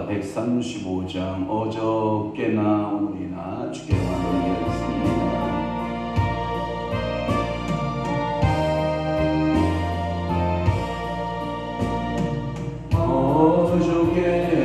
135장 어저께나 오늘이나 주께 찬송하겠습니다. 어저께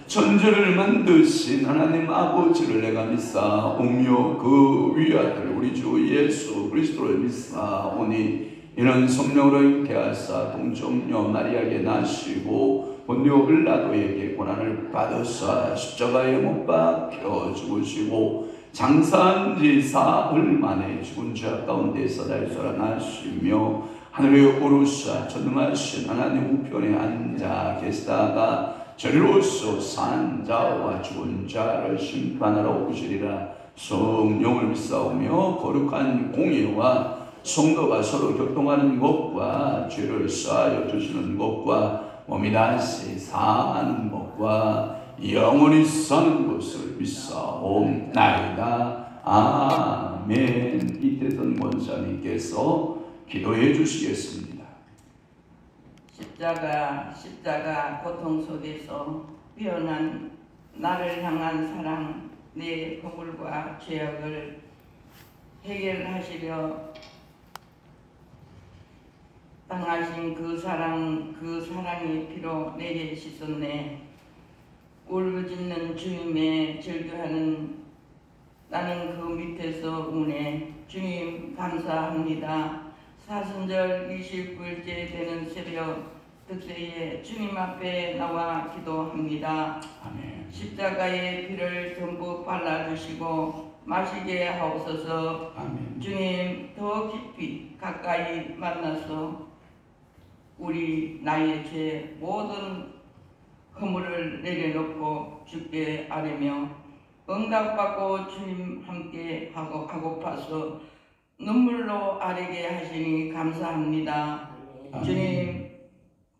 천지를 만드신 하나님 아버지를 내가 믿사오며 그 위아들 우리 주 예수 그리스도를 믿사오니 이는 성령으로 잉태하사 동정녀 마리아에게 나시고 본디오 빌라도에게 고난을 받으사 십자가에 못 박혀 죽으시고 장사한 지 사흘 만에 죽은 자 가운데서 다시 살아나시며 하늘에 오르사 전능하신 하나님 우편에 앉아 계시다가 저리로서 산 자와 죽은 자를 심판하러 오시리라. 성령을 믿사오며 거룩한 공예와 성도가 서로 교통하는 것과 죄를 사하여 주시는 것과 몸이 다시 사는 것과 영원히 사는 것을 믿사옵나이다. 아멘. 이태선 권사님께서 기도해 주시겠습니다. 십자가 고통 속에서 피어난 나를 향한 사랑, 내 허물과 죄악을 해결하시려 당하신 그 사랑의 피로 내게 씻었네. 울부짖는 주님의 절규하는 나는 그 밑에서 우네. 주님 감사합니다. 사순절 29일째 되는 새벽 특세에 주님 앞에 나와 기도합니다. 아멘. 십자가의 피를 전부 발라주시고 마시게 하옵소서. 아멘. 주님 더 깊이 가까이 만나서 우리 나의 죄 모든 허물을 내려놓고 주께 아뢰며 응답받고 주님 함께 하고파서 눈물로 아뢰게 하시니 감사합니다. 아멘. 주님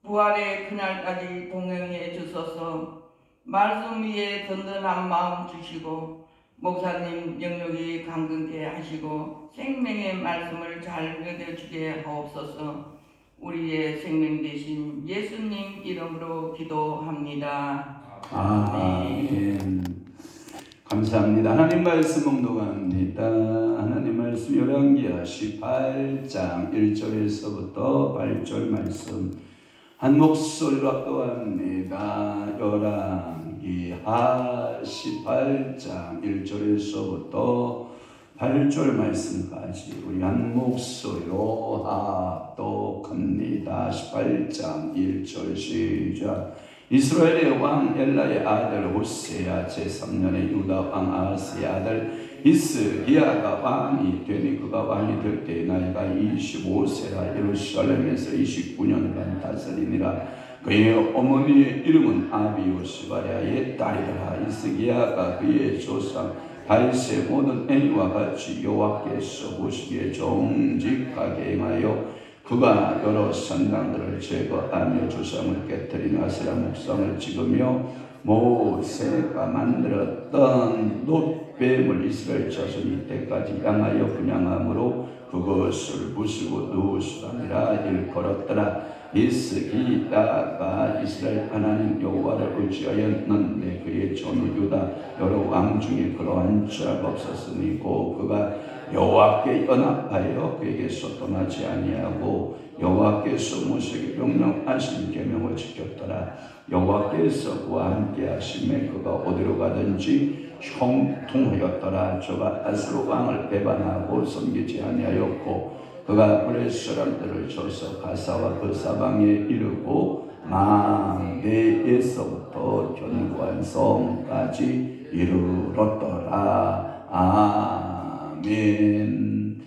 부활의 그날까지 동행해 주소서. 말씀 위에 든든한 마음 주시고 목사님 영역이 강건케 하시고 생명의 말씀을 잘 먹여주게 하옵소서. 우리의 생명 되신 예수님 이름으로 기도합니다. 아멘. 감사합니다. 하나님 말씀 묵독합니다. 하나님 말씀 열왕기하 18장 1절에서부터 8절 말씀 한 목소리로 합독합니다. 열왕기하 18장 1절에서부터 8절 말씀까지 우리 한 목소리로 합독합니다. 18장 1절 시작. 이스라엘의 왕 엘라의 아들 호세아 제3년에 유다 왕 아하스의 아들 히스기야가 왕이 되니 그가 왕이 될 때 나이가 25세라 예루살렘에서 29년간 다스리니라. 그의 어머니의 이름은 아비오스바랴의 딸이더라. 히스기야가 그의 조상 다윗의 모든 애니와 같이 여호와께서 보시기에 정직하게 행하여 그가 여러 산당들을 제거하며 조상을 깨뜨리며 아세라 목상을 찍으며 모세가 만들었던 놋뱀을 이스라엘 자손이 이때까지 향하여 분향함으로 그것을 부수고 누수하니라 일컬었더라. 히스기야가 이스라엘 하나님 여호와를 의지하였는데 그의 전후 유다 여러 왕 중에 그러한 자가 없었으니 고 그가 여호와께 연합하여 그에게서 떠나지 아니하고 여호와께서 모세에게 명령하신 계명을 지켰더라. 여호와께서 그와 함께 하심에 그가 어디로 가든지 형통하였더라. 저가 아스로 왕을 배반하고 섬기지 아니하였고 그가 블레 사람들을 쳐서 가사와 그 사방에 이르고 망대에서부터 견고한 성까지 이르렀더라. 아멘.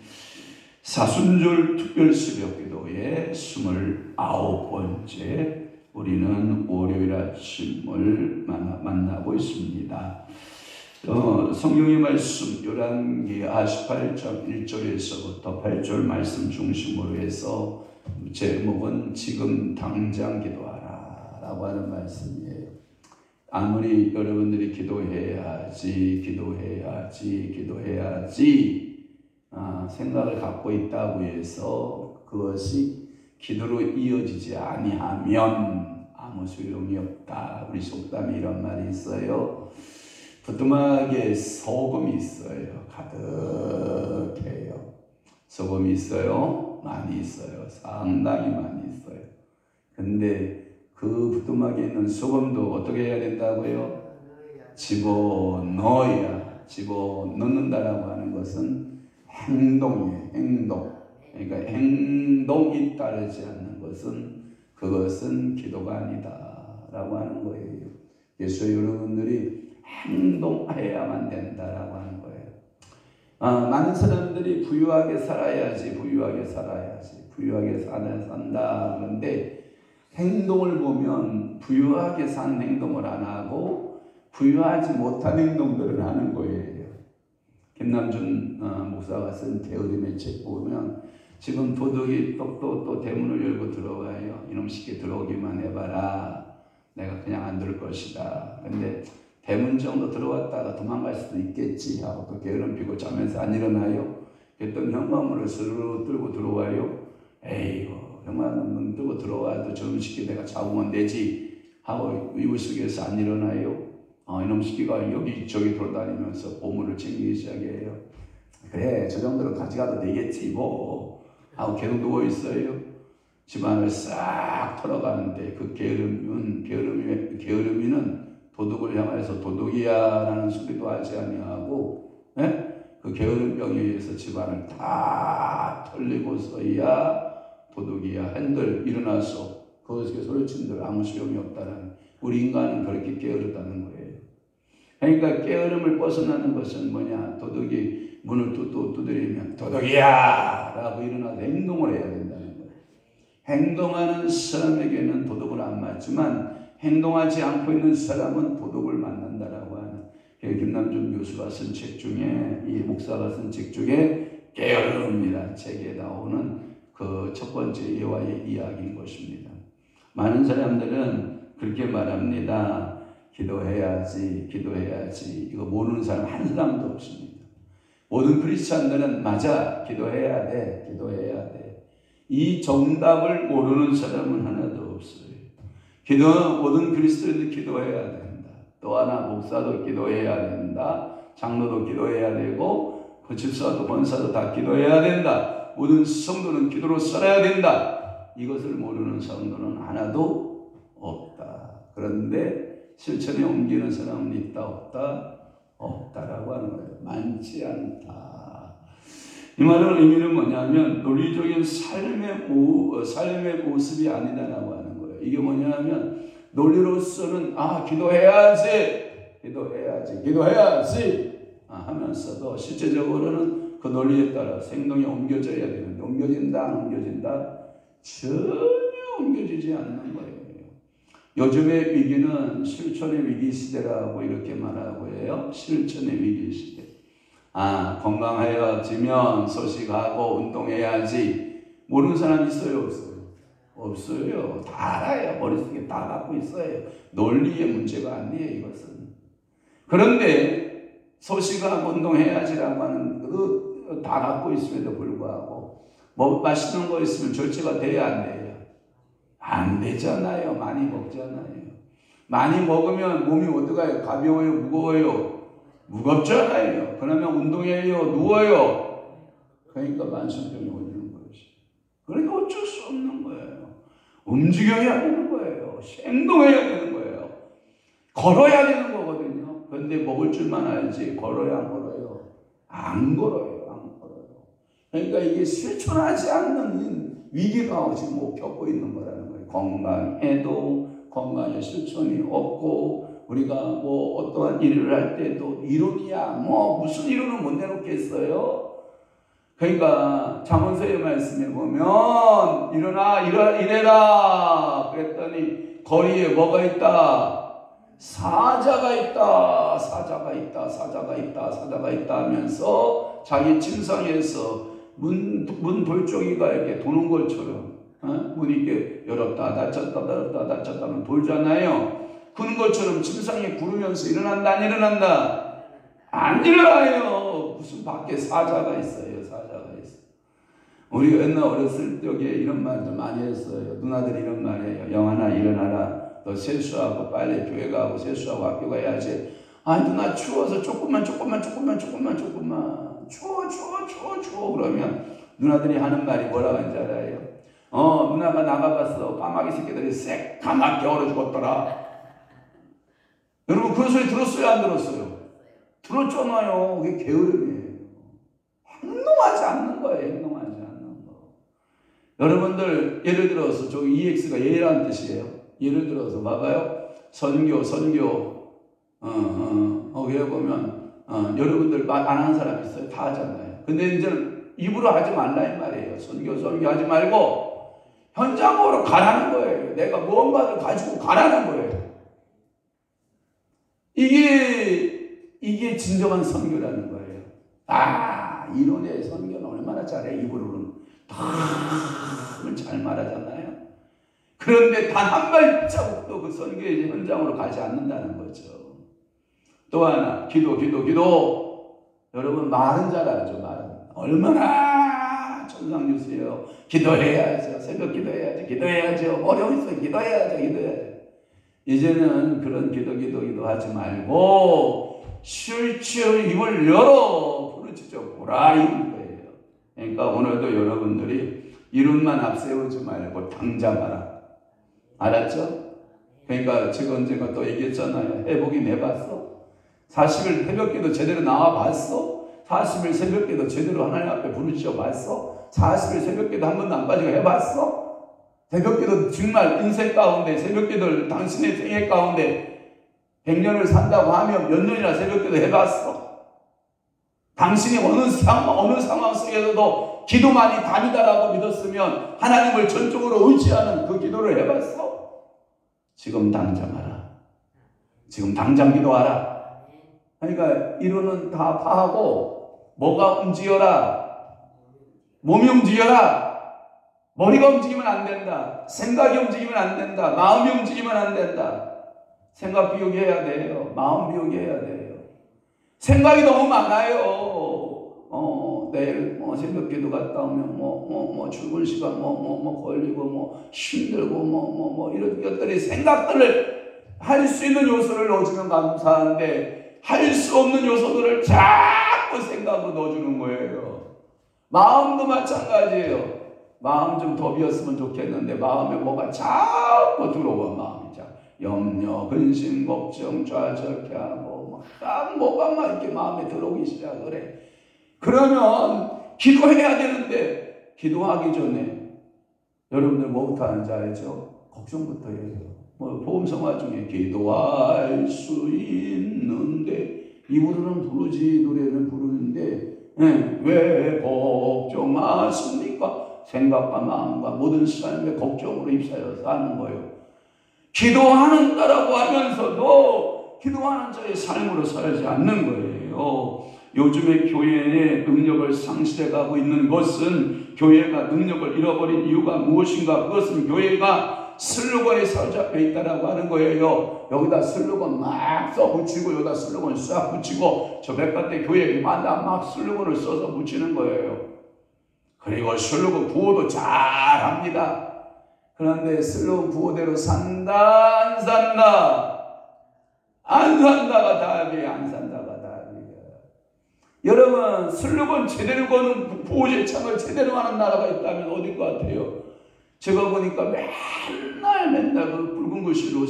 사순절 특별새벽기도의 29번째 우리는 월요일 아침을 만나고 있습니다. 성경의 말씀 열왕기하 18장 1절에서부터 8절 말씀 중심으로 해서 제목은 지금 당장 기도하라 라고 하는 말씀이에요. 아무리 여러분들이 기도해야지 생각을 갖고 있다고 해서 그것이 기도로 이어지지 아니하면 아무 소용이 없다. 우리 속담에 이런 말이 있어요. 부뚜막에 소금이 있어요. 가득해요. 소금이 있어요. 많이 있어요. 상당히 많이 있어요. 근데 그 부뚜막에 있는 소금도 어떻게 해야 된다고요? 집어넣는다라고 하는 것은 행동이에요. 행동. 그러니까 행동이 따르지 않는 것은 그것은 기도가 아니다라고 하는 거예요. 예수 여러분들이 행동해야만 된다라고 하는 거예요. 많은 사람들이 부유하게 살아야지, 부유하게 산다. 그런데 행동을 보면 부유하게 산 행동을 안 하고 부유하지 못한 행동들을 하는 거예요. 김남준 목사가 쓴 게으름의 책 보면 지금 도둑이 또 대문을 열고 들어와요. 이놈 새끼 들어오기만 해봐라. 내가 그냥 안 들을 것이다. 근데 대문 정도 들어왔다가 도망갈 수도 있겠지 하고 또 게으름 피고 자면서 안 일어나요. 그랬더니 현관문을 스르르 뚫고 들어와요. 에이구 현관문 뚫고 들어와도 저놈 새끼 내가 잡으면 되지 하고 이불 속에서 안 일어나요. 이놈 새끼가 여기저기 돌아다니면서 보물을 챙기기 시작해요. 그래 저 정도로 가져가도 되겠지 뭐 하고 계속 누워있어요. 집안을 싹 털어가는데 그 게으름이는 도둑을 향해서 도둑이야 라는 소리도 하지 아니하고 그 게으름병에 의해서 집안을 다 털리고서야 도둑이야 한들 일어나서 그것에 소리친들 아무 소용이 없다는 우리 인간은 그렇게 게으르다는 거예요. 그러니까 게으름을 벗어나는 것은 뭐냐? 도둑이 문을 두드리면 도둑이야 라고 일어나서 행동을 해야 된다는 거예요. 행동하는 사람에게는 도둑을 안 맞지만 행동하지 않고 있는 사람은 도둑을 만난다라고 하는 김남준 교수가 쓴 책 중에 이 목사가 쓴 책 중에 게으름이라는 책에 나오는 그 첫 번째 예화의 이야기인 것입니다. 많은 사람들은 그렇게 말합니다. 기도해야지. 이거 모르는 사람 한 사람도 없습니다. 모든 크리스찬들은 맞아. 기도해야 돼. 이 정답을 모르는 사람은 하나도 없어요. 모든 그리스도인도 기도해야 된다. 또 하나 목사도 기도해야 된다. 장로도 기도해야 되고 그 집사도 권사도 다 기도해야 된다. 모든 성도는 기도로 살아야 된다. 이것을 모르는 성도는 하나도 없다. 그런데 실천에 옮기는 사람은 있다 없다? 없다라고 하는 거예요. 많지 않다. 이 말의 의미는 뭐냐면 논리적인 삶의 모습이 아니다라고 하는 거예요. 이게 뭐냐면 논리로서는 기도해야지 하면서도 실제적으로는 그 논리에 따라 행동이 옮겨져야 되는데 옮겨진다? 전혀 옮겨지지 않는 거예요. 요즘의 위기는 실천의 위기 시대라고 이렇게 말하고 해요. 실천의 위기 시대. 건강해지면 소식하고 운동해야지. 모르는 사람 있어요, 없어요? 없어요. 다 알아요. 머릿속에 다 갖고 있어요. 논리의 문제가 아니에요, 이것은. 그런데 소식하고 운동해야지라고 하는 그 다 갖고 있음에도 불구하고 맛있는 거 있으면 절제가 돼야 안 돼요? 안 되잖아요. 많이 먹잖아요. 많이 먹으면 몸이 어떡해요? 가벼워요? 무거워요? 무겁잖아요. 그러면 운동해요? 누워요? 그러니까 만성병이 오는 것이. 그러니까 어쩔 수 없는 거예요. 움직여야 되는 거예요. 행동해야 되는 거예요. 걸어야 되는 거거든요. 그런데 먹을 줄만 알지 걸어야 안 걸어요? 안 걸어요. 그러니까 이게 실천하지 않는 위기가 지금 겪고 있는 거라는 거예요. 건강해도 건강에 실천이 없고 우리가 어떠한 일을 할 때도 이론이야 무슨 이론은 못 내놓겠어요. 그러니까 잠언서의 말씀에 보면 일어나 그랬더니 거리에 뭐가 있다? 사자가 있다 하면서 자기 침상에서 문 돌종이가 이렇게 도는 것처럼 문이 이렇게 열었다 닫혔다 하면 돌잖아요. 그런 것처럼 침상에 구르면서 일어난다 안 일어난다? 안 일어나요. 무슨 밖에 사자가 있어요. 우리가 옛날 어렸을 적에 이런 말도 많이 했어요. 누나들이 이런 말이에요. 영환아 일어나라. 너 세수하고 빨리 교회 가고 세수하고 학교 가야지. 누나 추워서 조금만 추워 그러면 누나들이 하는 말이 뭐라고 하는지 알아요? 누나가 나가봤어. 까마귀 새끼들이 새까맣게 얼어 죽었더라. 여러분 그런 소리 들었어요? 안 들었어요? 들었잖아요. 그게 게으름이에요. 행동하지 않는 거예요. 행동하지 않는 거. 여러분들 예를 들어서 저기 EX가 예라는 뜻이에요. 예를 들어서 봐봐요. 선교 거기에 보면 여러분들 말 안 하는 사람 있어요? 다 하잖아요. 근데 이제 입으로 하지 말라 이 말이에요. 선교 하지 말고 현장으로 가라는 거예요. 내가 무언가를 가지고 가라는 거예요. 이게 진정한 선교라는 거예요. 이론의 선교는 얼마나 잘해. 입으로는 다 잘 말하잖아요. 그런데 단 한 발자국도 그 선교의 현장으로 가지 않는다는 거죠. 또 하나, 기도. 여러분 말은 잘하죠. 말은 얼마나 천상 주세요. 기도해야죠. 새벽 기도해야죠. 어려워 있어요. 기도해야죠. 이제는 그런 기도하지 말고 실제로 입을 열어 부르짖어 보라 이런 거예요. 그러니까 오늘도 여러분들이 이론만 앞세우지 말고 당장하라. 알았죠? 그러니까 제가 언젠가 또 얘기했잖아요. 회복이 내봤어? 40일 새벽기도 제대로 나와봤어? 40일 새벽기도 제대로 하나님 앞에 부르짖어 봤어? 40일 새벽기도 한 번도 안 빠지고 해봤어? 새벽기도 정말 인생 가운데 새벽기도를 당신의 생애 가운데 100년을 산다고 하면 몇 년이나 새벽기도 해봤어? 당신이 어느 상황 속에서도 기도만이 답이다라고 믿었으면 하나님을 전적으로 의지하는 그 기도를 해봤어? 지금 당장 하라. 지금 당장 기도하라. 그러니까 이론은 다 파하고 뭐가 움직여라. 몸이 움직여라. 머리가 움직이면 안 된다. 생각이 움직이면 안 된다. 마음이 움직이면 안 된다. 생각 비우기해야 돼요. 마음 비우기해야 돼요. 생각이 너무 많아요. 내일 새벽 기도 갔다 오면 출근 시간 걸리고 힘들고 이런 것들이 생각들을 할 수 있는 요소를 넣어주면 감사한데 할 수 없는 요소들을 자꾸 생각으로 넣어주는 거예요. 마음도 마찬가지예요. 마음 좀 더 비었으면 좋겠는데 마음에 뭐가 자꾸 들어와. 마음이 자꾸 염려, 근심, 걱정, 좌절케 하고 딱 뭐가 막 이렇게 마음에 들어오기 시작을 해. 그러면 기도해야 되는데 기도하기 전에 여러분들 뭐부터 하는지 알죠? 걱정부터 해요. 보험성화 중에 기도할 수 있는데 입으로는 부르지 노래는 부르는데 왜 걱정하십니까? 생각과 마음과 모든 삶의 걱정으로 휩싸여서 하는 거예요. 기도하는다라고 하면서도 기도하는 자의 삶으로 살지 않는 거예요. 요즘에 교회의 능력을 상실해가고 있는 것은 교회가 능력을 잃어버린 이유가 무엇인가? 그것은 교회가 슬로건에 사로잡혀 있다라고 하는 거예요. 여기다 슬로건 막 써붙이고 여기다 슬로건 싹 붙이고 저 백화대 교회마다 막 슬로건을 써서 붙이는 거예요. 그리고 슬로건 구호도 잘합니다. 그런데 슬로건 구호대로 산다 안 산다? 안 산다가 답이에요. 안 산다가 답이에요. 여러분 슬로건 제대로 거는 구호제창을 제대로 하는 나라가 있다면 어딜 것 같아요? 제가 보니까 맨날 그 붉은 글씨로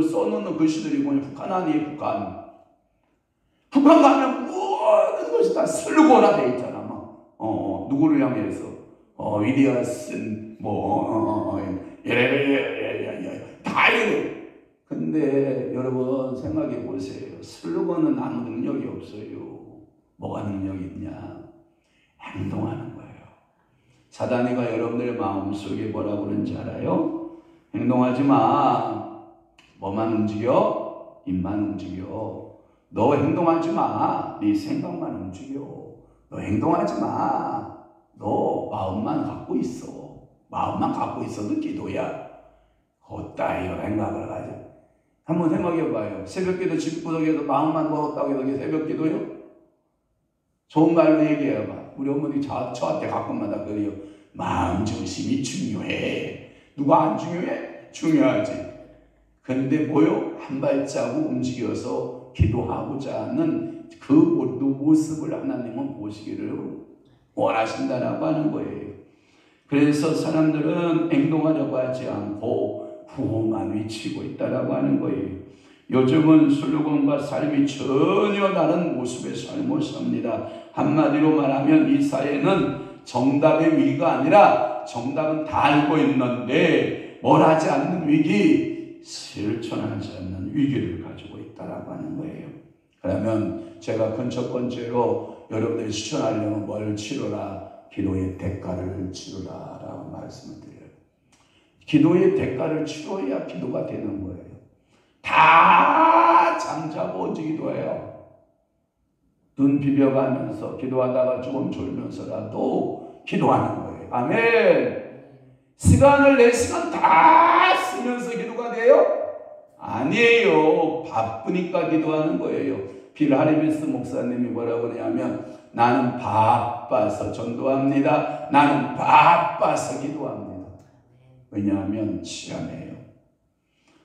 써놓는 글씨들이 뭐냐, 북한 아니에요. 북한 가면 모든 것이 다 슬로건화 돼 있잖아. 누구를 향해서 위대하신 다 이래. 근데 여러분 생각해 보세요. 슬로건은 아무 능력이 없어요. 뭐가 능력이 있냐? 행동하는 거예요. 사단이가 여러분들의 마음속에 뭐라고 그러는지 알아요? 행동하지 마. 뭐만 움직여? 입만 움직여. 너 행동하지 마. 네 생각만 움직여. 너 행동하지 마. 너 마음만 갖고 있어. 마음만 갖고 있어도 기도야. 헛다이요 생각을 가지고. 한번 생각해봐요. 새벽기도 집구석에서 마음만 먹었다고 해서 새벽 기도요? 좋은 말로 얘기해봐. 우리 어머니 저한테 가끔마다 그래요. 마음 중심이 중요해. 누가 안 중요해? 중요하지. 그런데 뭐요? 한 발자국 움직여서 기도하고자 하는 그 모습을 하나님은 보시기를 원하신다라고 하는 거예요. 그래서 사람들은 행동하려고 하지 않고 구호만 외치고 있다라고 하는 거예요. 요즘은 슬로건과 삶이 전혀 다른 모습의 삶을 삽니다. 한마디로 말하면 이 사회는 정답의 위기가 아니라 정답은 다 알고 있는데 뭘 하지 않는 위기, 실천하지 않는 위기를 가지고 있다라고 하는 거예요. 그러면 제가 첫 번째로 여러분들이 실천하려면 뭘 치르라? 기도의 대가를 치르라 라고 말씀을 드려요. 기도의 대가를 치러야 기도가 되는 거예요. 다 잠자고 언제 기도해요? 눈 비벼가면서 기도하다가 조금 졸면서라도 기도하는 거예요. 아멘. 시간을 내 시간 다 쓰면서 기도가 돼요? 아니에요. 바쁘니까 기도하는 거예요. 빌 하리비스 목사님이 뭐라고 그러냐면 나는 바빠서 전도합니다. 나는 바빠서 기도합니다. 왜냐하면 시간이에요.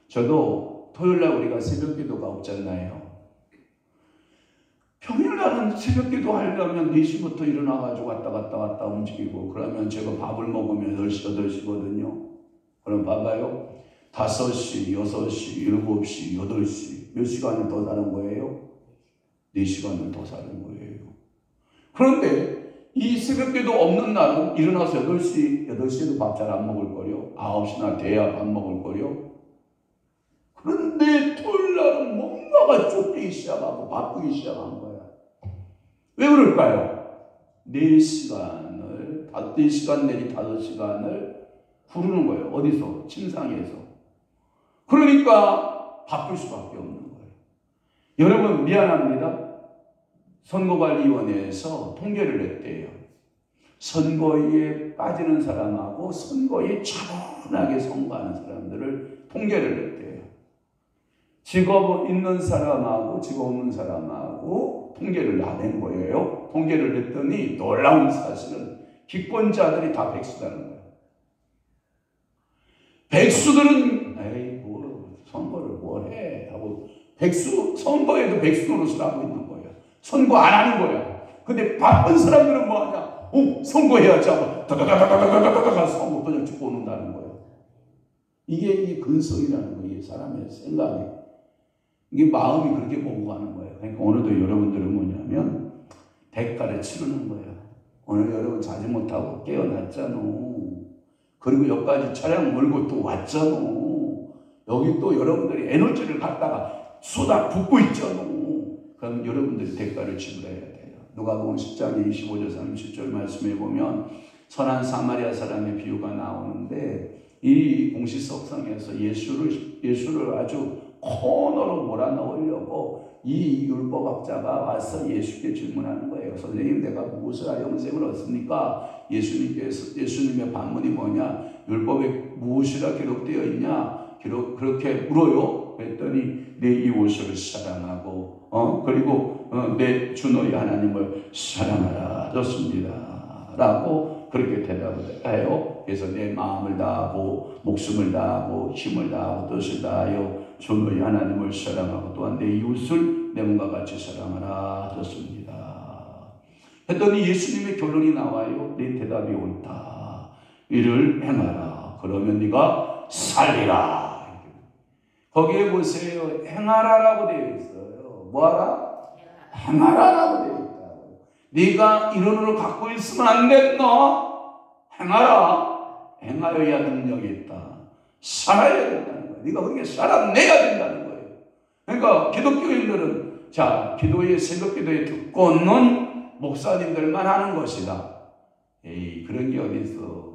저도 토요일날 우리가 새벽 기도가 없잖아요. 평일날은 새벽 기도 하려면 4시부터 일어나가지고 왔다 움직이고 그러면 제가 밥을 먹으면 10시, 8시거든요. 그럼 봐봐요. 5시, 6시, 7시, 8시 몇 시간을 더 사는 거예요? 4시간을 더 사는 거예요. 그런데 이 새벽 기도 없는 날은 일어나서 8시에도 밥 잘 안 먹을 거요. 9시나 돼야 밥 먹을 거요. 그런데 토요일 날은 뭔가가 쫓기기 시작하고 바쁘기 시작한 거야. 왜 그럴까요? 4시간을, 4시간 내지 5시간을 구르는 거예요. 어디서? 침상에서. 그러니까 바쁠 수밖에 없는 거예요. 여러분 미안합니다. 선거관리위원회에서 통계를 냈대요. 선거에 빠지는 사람하고 선거에 차분하게 선거하는 사람들을 통계를 냈대요. 직업 있는 사람하고 직업 없는 사람하고 통계를 낸 거예요. 통계를 냈더니 놀라운 사실은 기권자들이 다 백수다는 거예요. 백수들은 에이 뭐 선거를 뭘 해 하고 선거에도 백수 노릇을 하고 있는 거예요. 선거 안 하는 거야. 근데 바쁜 사람들은 뭐 하냐? 선거해야지 하고 다다다다다다다다다 선거 그냥 죽고 오는다는 거예요. 이게 근성이라는 거예요. 이게 사람의 생각이. 이게 마음이 그렇게 보고 가는 거예요. 그러니까 오늘도 여러분들은 뭐냐면 대가를 치르는 거예요. 오늘 여러분 자지 못하고 깨어났잖아. 그리고 여기까지 차량 몰고 또 왔잖아. 여기 또 여러분들이 에너지를 갖다가 쏟아 붓고 있잖아. 그럼 여러분들이 대가를 지불해야 돼요. 누가복음 10장 25절 30절 말씀해 보면 선한 사마리아 사람의 비유가 나오는데 이 공시석상에서 예수를 아주 코너로 몰아넣으려고 이 율법학자가 와서 예수께 질문하는 거예요. 선생님, 내가 무엇을 하여 영생을 얻습니까? 예수님의 반문이 뭐냐? 율법에 무엇이라 기록되어 있냐? 그렇게 물어요. 그랬더니 내 이웃을 사랑하고 그리고 내 주 너희 하나님을 사랑하라 좋습니다 라고 그렇게 대답을 해요. 그래서 내 마음을 다하고 목숨을 다하고 힘을 다하고 뜻을 다하여 주 너희 하나님을 사랑하고 또한 내 이웃을 내 몸과 같이 사랑하라 좋습니다. 했더니 예수님의 결론이 나와요. 네 대답이 옳다. 이를 행하라. 그러면 네가 살리라. 거기에 보세요. 행하라라고 되어 있어요. 뭐하라? 행하라라고 되어 있다고. 네가 이론으로 갖고 있으면 안 된다. 행하라. 행하여야 능력이 있다. 살아야 된다는 거예요. 네가 그렇게 살아내야 된다는 거예요. 그러니까 기독교인들은 기도의 새벽 기도에 듣고는 목사님들만 하는 것이다. 에이, 그런 게 어디 있어.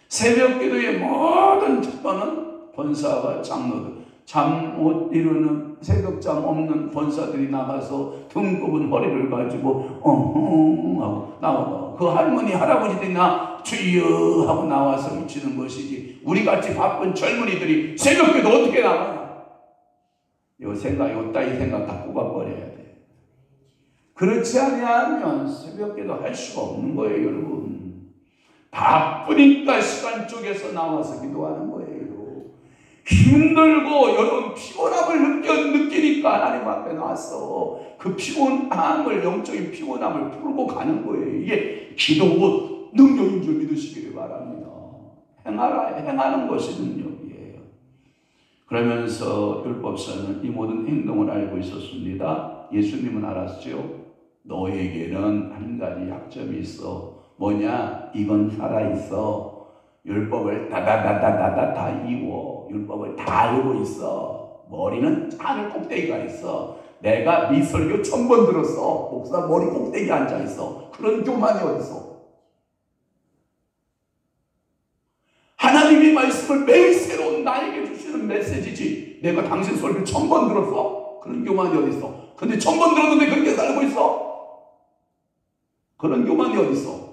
새벽 기도의 모든 특권은 권사와 장로들, 잠 못 이루는 새벽잠 없는 권사들이 나가서 등 굽은 허리를 가지고 하고 나와. 그 할머니 할아버지들이 주여 하고 나와서 미치는 것이지. 우리같이 바쁜 젊은이들이 새벽기도 어떻게 나가냐. 요 생각 요 따위 생각 다 뽑아버려야 돼. 그렇지 않으면 새벽기도 할 수가 없는 거예요. 여러분 바쁘니까 시간 쪽에서 나와서 기도하는 거예요. 힘들고 여러분 피곤함을 느끼니까 하나님 앞에 나와서 그 피곤함을, 영적인 피곤함을 풀고 가는 거예요. 이게 기도고 능력인 줄 믿으시기를 바랍니다. 행하는 것이 능력이에요. 그러면서 율법사는 이 모든 행동을 알고 있었습니다. 예수님은 알았죠. 너에게는 한 가지 약점이 있어. 뭐냐? 이건 살아있어. 율법을 다다다다다다 다 이워. 율법을 다 알고 있어. 머리는 하늘 꼭대기가 있어. 내가 네 설교 1000번 들었어. 목사 머리 꼭대기에 앉아있어. 그런 교만이 어딨어? 하나님의 말씀을 매일 새로운 나에게 주시는 메시지지. 내가 당신 설교 1000번 들었어? 그런 교만이 어딨어? 근데 1000번 들었는데 그렇게 살고 있어? 그런 교만이 어딨어?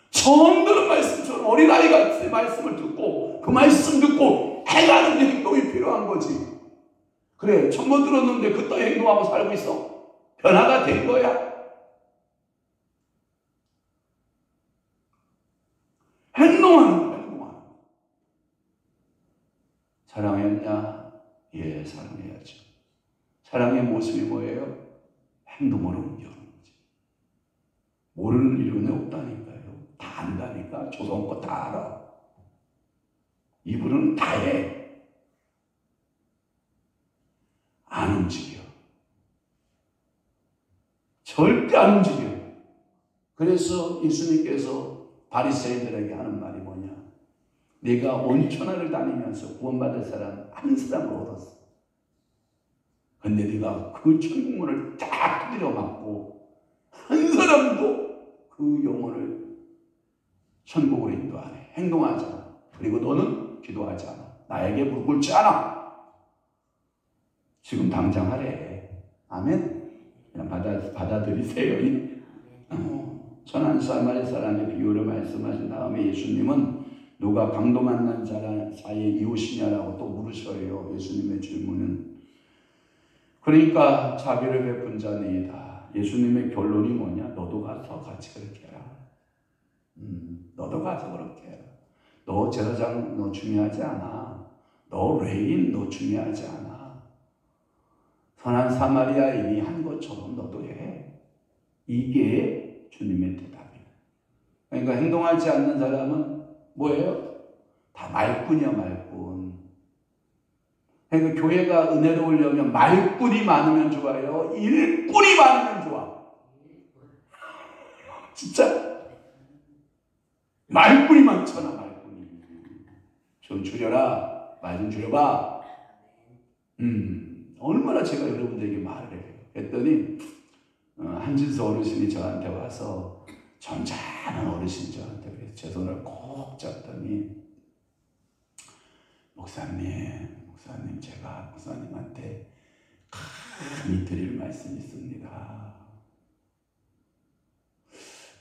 처음 들은 말씀처럼 어린아이가 그 말씀을 듣고 그 말씀 듣고 행하는 행동이 필요한 거지. 그래, 1000번 들었는데 그따위 행동하고 살고 있어? 변화가 된 거야? 행동하는 거야, 행동하는 거야. 사랑했냐? 예, 사랑해야죠. 사랑의 모습이 뭐예요? 행동으로 옮겨오는 거지. 모르는 일은 없다니까요. 다 안다니까. 조선 거 다 알아. 이분은 다 해. 안 움직여. 절대 안 움직여. 그래서 예수님께서 바리새인들에게 하는 말이 뭐냐? 네가 온천하를 다니면서 구원받을 사람 한 사람을 얻었어. 근데 네가 그 천국문을 딱 두드려 맞고 한 사람도 그 영혼을 천국으로 인도 안 해. 행동하지 않아. 그리고 너는 기도하지 않아. 나에게 무릎 꿇지 않아. 지금 당장 하래. 아멘. 그냥 받아들이세요. 선한 사마리 사람의 비유를 말씀하신 다음에 예수님은 누가 강도 만난 자라 사이에 이웃이냐라고 또 물으셔요. 예수님의 질문은. 그러니까 자비를 베푼 자니이다. 예수님의 결론이 뭐냐? 너도 가서 같이 그렇게 해라. 너도 가서 그렇게 해라. 너 제사장 너 중요하지 않아. 너 레인 너 중요하지 않아. 선한 사마리아인이 한 것처럼 너도 해. 이게 주님의 대답이에요. 그러니까 행동하지 않는 사람은 뭐예요? 다 말꾼이야, 말꾼. 그러니까 교회가 은혜로우려면 말꾼이 많으면 좋아요? 일꾼이 많으면 좋아. 진짜 말꾼이 많잖아, 말꾼이. 좀 줄여라. 말 좀 줄여봐. 얼마나 제가 여러분들에게 말을 해요. 그랬더니 한진수 어르신이 저한테 와서 점잖은 어르신 저한테 그래서 제 손을 꼭 잡더니 목사님 제가 목사님한테 감히 드릴 말씀이 있습니다.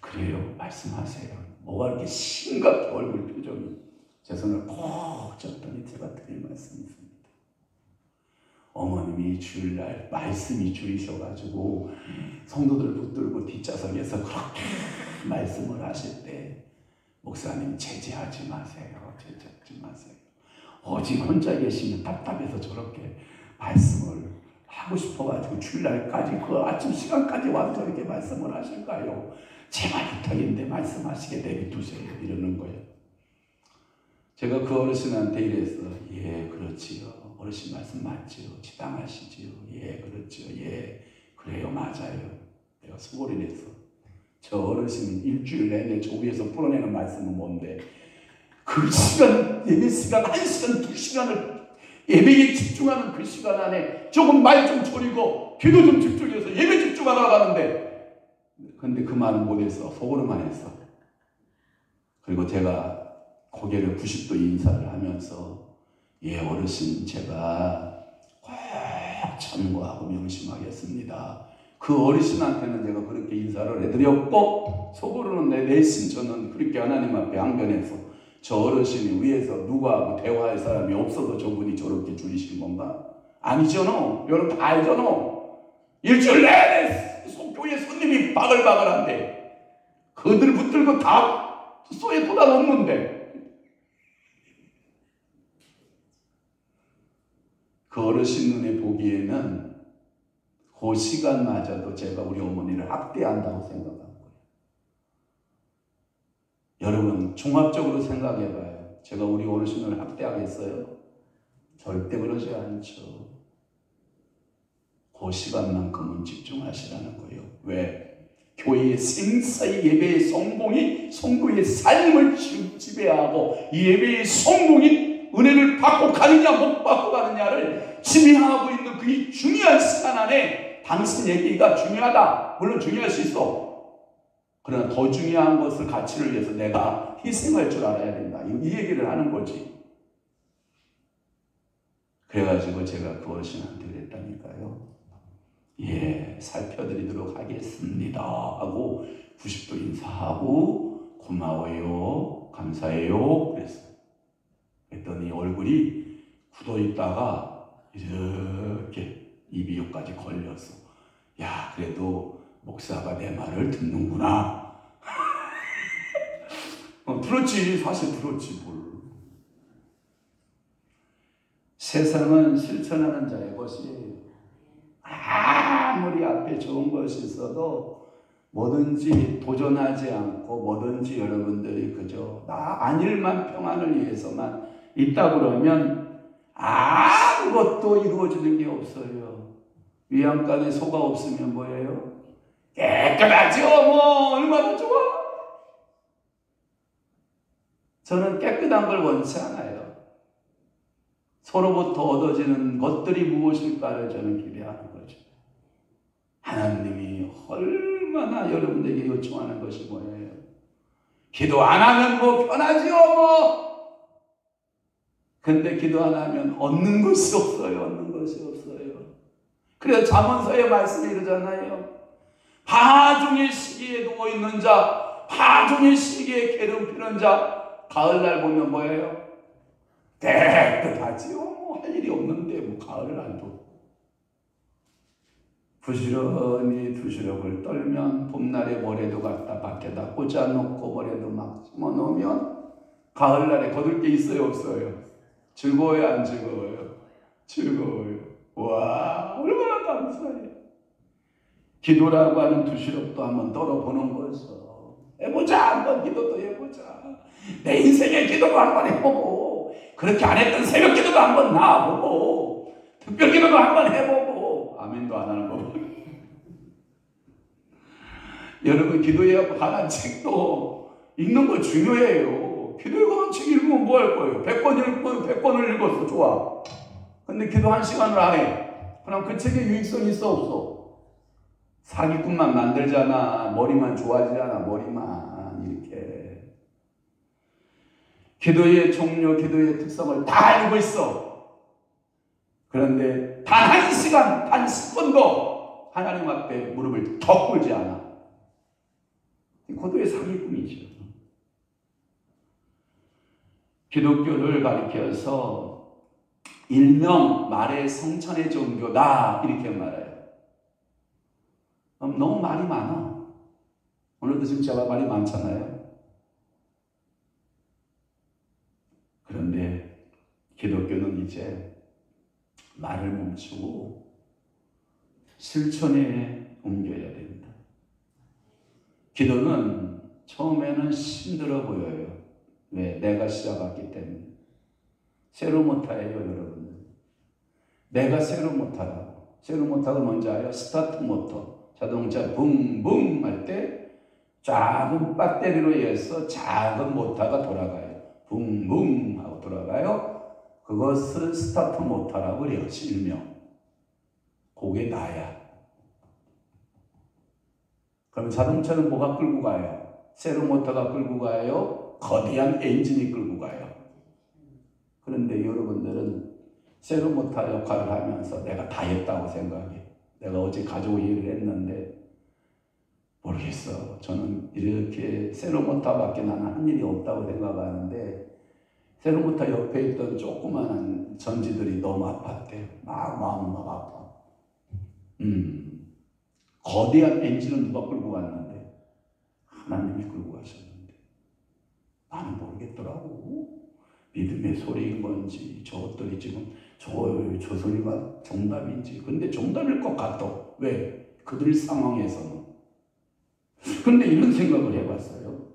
그래요, 말씀하세요. 뭐가 이렇게 심각해 얼굴 표정이. 제 손을 꼭 잡더니 제가 드릴 말씀이 있습니다. 어머님이 주일날 말씀이 줄이셔가지고 성도들 붙들고 뒷좌석에서 그렇게 말씀을 하실 때 목사님 제지하지 마세요. 제지하지 마세요. 오직 혼자 계시면 답답해서 저렇게 말씀을 하고 싶어가지고 주일날까지 그 아침 시간까지 와서 저렇게 말씀을 하실까요? 제발 부탁인데 말씀하시게 내비두세요. 이러는 거예요. 제가 그 어르신한테 이랬어. 예, 그렇지요. 어르신 말씀 맞지요. 지당하시지요. 예, 그렇지요. 예, 그래요. 맞아요. 내가 수고를 했어. 저 어르신은 일주일 내내 저 위에서 풀어내는 말씀은 뭔데? 그 시간, 예배 시간, 1시간, 2시간을 예배에 집중하는 그 시간 안에 조금 말 좀 줄이고 기도 좀 집중해서 예배 집중하러 가는데 근데 그 말은 못했어. 속으로만 했어. 그리고 제가 고개를 90도 인사를 하면서 예, 어르신 제가 꼭 참고하고 명심하겠습니다. 그 어르신한테는 제가 그렇게 인사를 해드렸고 속으로는 내 내심 저는 그렇게 하나님 앞에 항변해서 저 어르신이 위에서 누구하고 대화할 사람이 없어서 저분이 저렇게 줄이신 건가? 아니잖아. 여러분 다 알잖아. 일주일 내내 교회 손님이 바글바글한데 그들 붙들고 다 쏘에 쏟아놓는데 그 어르신 눈에 보기에는 그 시간마저도 제가 우리 어머니를 학대한다고 생각한 거예요. 여러분 종합적으로 생각해봐요. 제가 우리 어르신을 학대하겠어요? 절대 그러지 않죠. 그 시간만큼은 집중하시라는 거예요. 왜? 교회의 생사의 예배의 성공이 성도의 삶을 지배하고 이 예배의 성공이 은혜를 받고 가느냐 못 받고 가느냐를 지배하고 있는 그 중요한 시간 안에 당신 예배가 중요하다. 물론 중요할 수 있어. 그러나 더 중요한 것을 가치를 위해서 내가 희생할 줄 알아야 된다. 이 얘기를 하는 거지. 그래가지고 제가 그 어르신한테 그랬다니까요. 예, 살펴드리도록 하겠습니다 하고 90도 인사하고 고마워요, 감사해요 그랬더니 얼굴이 굳어있다가 이렇게 입이 여기까지 걸렸어. 야, 그래도 목사가 내 말을 듣는구나. 들었지, 사실 들었지 뭘. 세상은 실천하는 자의 것이에요. 아무리 앞에 좋은 것이 있어도 뭐든지 도전하지 않고 뭐든지 여러분들이 그저 나 안일만 평안을 위해서만 있다 그러면 아무것도 이루어지는 게 없어요. 위안간에 소가 없으면 뭐예요? 깨끗하죠. 뭐 얼마나 좋아. 저는 깨끗한 걸 원치 않아요. 서로부터 얻어지는 것들이 무엇일까를 저는 기대하는 거죠. 하나님이 얼마나 여러분에게 요청하는 것이 뭐예요? 기도 안 하면 뭐 편하지요 뭐. 근데 기도 안 하면 얻는 것이 없어요. 얻는 것이 없어요. 그래서 잠언서의 말씀이 이러잖아요. 하종일 시기에 누워있는 자, 하종일 시기에 괴롭히는 자, 가을날 보면 뭐예요? 깨끗하지요. 뭐 할 일이 없는데 뭐 가을을 안 둬. 부지런히 두시력을 떨면 봄날에 모래도 갖다 밖에다 꽂아놓고 모래도 막 심어놓으면 가을날에 거둘 게 있어요 없어요? 즐거워요 안 즐거워요? 즐거워요. 와, 얼마나 감사해요. 기도라고 하는 두시력도 한번 떨어보는 거죠. 해보자. 한번 기도도 해보자. 내 인생의 기도도 한번 해보고 그렇게 안 했던 새벽 기도도 한번 나와보고 특별 기도도 한번 해보고 아멘도 안 하는 거. 여러분 기도에 관한 책도 읽는 거 중요해요. 기도에 관한 책 읽으면 뭐 할 거예요? 100권 읽고 100권을 읽었어. 좋아. 근데 기도 1시간을 안 해. 그럼 그 책에 유익성이 있어 없어? 사기꾼만 만들잖아. 머리만 좋아지잖아. 머리만 이렇게. 기도의 종류, 기도의 특성을 다 알고 있어. 그런데 단 1시간, 단 10분도 하나님 앞에 무릎을 더 꿇지 않아. 기도의 사기꾼이죠. 기독교를 가리켜서 일명 말의 성찬의 종교다 이렇게 말해요. 너무 말이 많아. 오늘도 지금 제가 말이 많잖아요. 그런데 기독교는 이제 말을 멈추고 실천에 옮겨야 된다. 기도는 처음에는 힘들어 보여요. 왜? 내가 시작했기 때문에. 새로 못해요, 여러분들. 내가 새로 못하라고. 새로 못하고 뭔지 알아요? 스타트 모터. 자동차 붕붕 할 때 작은 배터리로 해서 작은 모터가 돌아가요. 붕붕 하고 돌아가요. 그것을 스타트 모터라고 그래요. 일명. 그게 나야. 그럼 자동차는 뭐가 끌고 가요? 세로 모터가 끌고 가요? 거대한 엔진이 끌고 가요. 그런데 여러분들은 세로 모터 역할을 하면서 내가 다 했다고 생각해. 내가 어제 가지고 일을 했는데 모르겠어. 저는 이렇게 세로 모터밖에 나는 한 일이 없다고 생각하는데 세로 모터 옆에 있던 조그마한 전지들이 너무 아팠대요. 마음이 막 아파. 거대한 엔진은 누가 끌고 갔는데 하나님이 끌고 가셨는데 나는 모르겠더라고. 믿음의 소리인 건지 저것들이 지금 저 소리가 정답인지. 근데 정답일 것 같아. 왜? 그들 상황에서는. 근데 이런 생각을 해봤어요.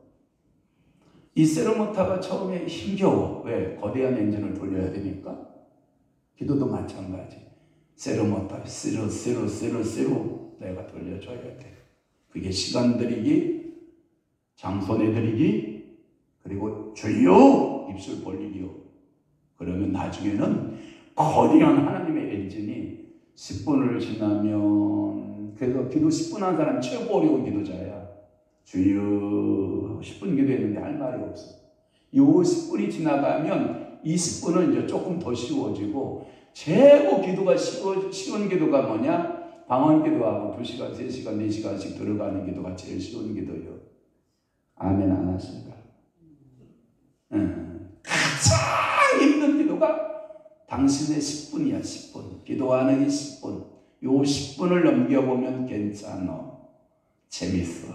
이 세로모타가 처음에 힘겨워. 왜? 거대한 엔진을 돌려야 되니까. 기도도 마찬가지. 세로모타, 세로 내가 돌려줘야 돼. 그게 시간 들이기, 장소 내들이기, 그리고 주여 입술 벌리기요. 그러면 나중에는 거대한 하나님의 엔진이 10분을 지나면, 그래서 기도 10분 한 사람 최고 어려운 기도자야. 주여 10분 기도했는데 할 말이 없어. 요 10분이 지나가면 20분은 이제 조금 더 쉬워지고, 최고 기도가 쉬운 기도가 뭐냐? 방언 기도하고 2시간, 3시간, 4시간씩 들어가는 기도가 제일 쉬운 기도예요. 아멘 안 하십니까? 가장 힘든 기도가 당신의 10분이야. 10분. 기도하는 이 10분. 요 10분을 넘겨보면 괜찮아. 재밌어.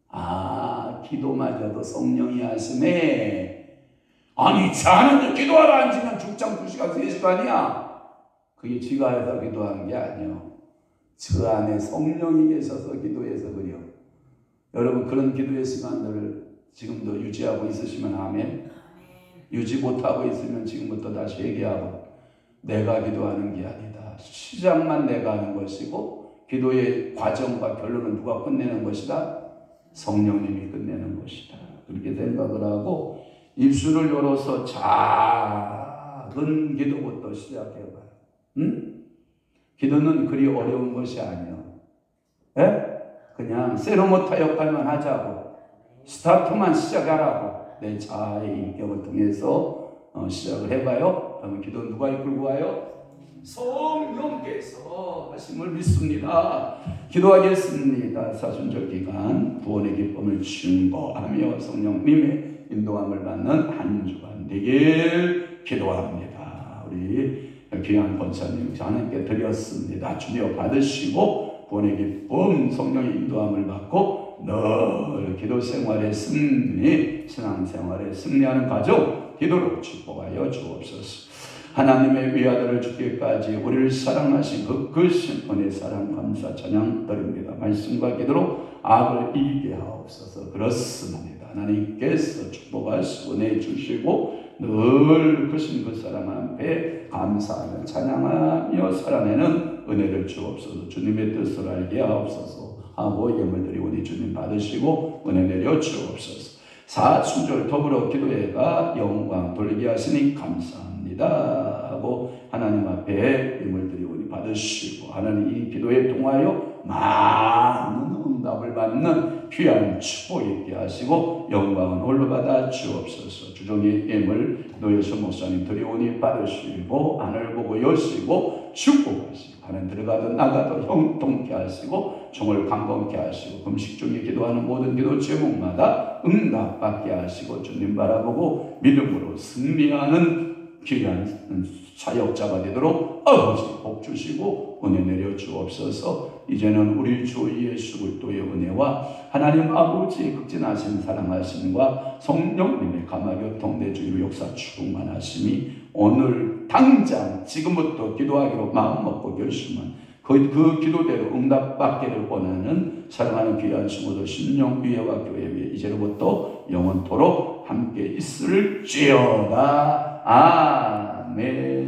아, 기도마저도 성령이 하시네. 아니, 자는 기도하러 앉으면 죽장 2시간, 3시간이야. 그게 지가 해서 기도하는 게 아니야. 저 안에 성령이 계셔서 기도해서 그래요. 여러분, 그런 기도의 시간들을 지금도 유지하고 있으시면 아멘. 유지 못하고 있으면 지금부터 다시 얘기하고, 내가 기도하는 게 아니다. 시작만 내가 하는 것이고, 기도의 과정과 결론은 누가 끝내는 것이다? 성령님이 끝내는 것이다. 그렇게 생각을 하고, 입술을 열어서 작은 기도부터 시작해봐요. 응? 기도는 그리 어려운 것이 아니에요. 예? 그냥 세로모타 역할만 하자고, 스타트만 시작하라고, 내 자아의 인격을 통해서 시작을 해봐요. 그러면 기도는 누가 이끌고 와요? 성령께서 하심을 믿습니다. 기도하겠습니다. 사순절 기간 구원의 기쁨을 증거하며 성령님의 인도함을 받는 한 주간 되길 기도합니다. 우리 귀한 권사님 하나님께 드렸습니다. 주여 받으시고 구원의 기쁨 성령의 인도함을 받고 늘 기도 생활의 승리, 신앙생활의 승리하는 가족 기도로 축복하여 주옵소서. 하나님의 위아들을 주기까지 우리를 사랑하신 그 크신 은혜 사랑 감사 찬양 드립니다. 말씀과 기도로 악을 이기게 하옵소서. 그렇습니다. 하나님께서 축복하시고 은혜 주시고 늘 크신 그 사랑 앞에 감사하며 찬양하며 살아내는 은혜를 주옵소서. 주님의 뜻을 알게 하옵소서 하고 예물 드리오니 주님 받으시고 은혜 내려 주옵소서. 사순절 더불어 기도회가 영광 돌리게 하시니 감사합니다 하고 하나님 앞에 예물 드리오니 받으시고, 하나님 이 기도에 통하여 많은 응답을 받는 귀한 축복 있게 하시고 영광은 홀로 받아 주옵소서. 주종의 예물 노예수 목사님 드리오니 받으시고 하늘 보고 여시고 축복하시고, 하나님 들어가도 나가도 형통케 하시고 종을 강건케 하시고, 금식 중에 기도하는 모든 기도 제목마다 응답받게 하시고 주님 바라보고 믿음으로 승리하는 귀한 사역자가 되도록 아버지 복 주시고 은혜 내려 주옵소서. 이제는 우리 주 예수 그리스도의 은혜와 하나님 아버지의 극진하신 사랑하심과 성령님의 감화교통 내주로 역사 충만하심이 오늘 당장 지금부터 기도하기로 마음먹고 결심한 그 기도대로 응답받기를 원하는 사랑하는 귀한 수모도 신령교회와 교회 위에 이제로부터 영원토록 함께 있을지어다. 아멘.